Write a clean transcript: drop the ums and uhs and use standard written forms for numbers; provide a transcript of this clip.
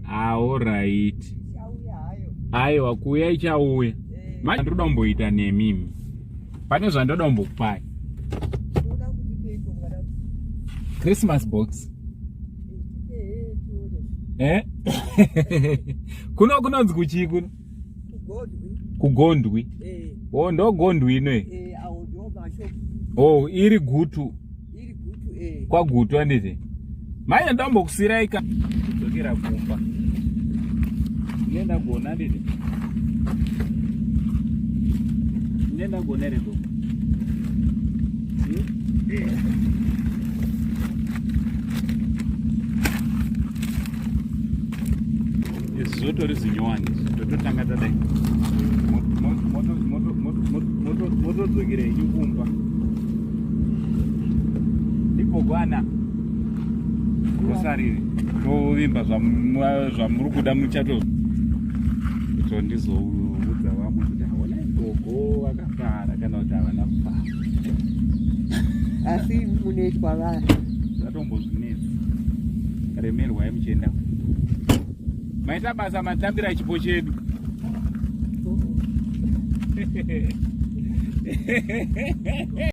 Alright. Aiwa kuya ichauya. Manje ndoda kumboita nemimi. Pane zvandoda kumbokupai. Christmas box. Kunonzi kuchi kuno? Kugondwi. Oh, ndo Gondwi ino. Oh, iri gutu. Kwa gutu andite. Manje ndombokusira dzokera kumba. Nenda gona ndite. Nenda gona redo. Zoto rizinyowani. Tototanga tadai. Moto dzokere kumba. Ikogwana. Kusarire. Tovimba zvamuri kuda muchato. Kuti ndizoudza vamwe kuti haona gogo vakafara kana kuti havana kufara. Asi munoitwa vanhu. Zvatombozvinetsa. Remerwai muchienda. Maita basa matambira chipo chedu.